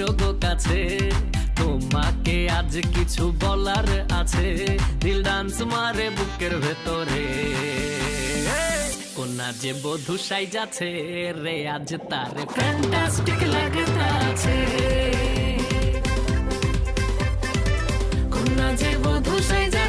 এসো গো কাছে, তোমাকে আজ কিছু বলার আছে। দিল ডান্স মারে বুকের ভেতরে, কোনা যে বধূ সাইজাছে রে, আজ তার ফ্যান্টাস্টিক লাগতাছে। কোনা যে বধূ সাইজা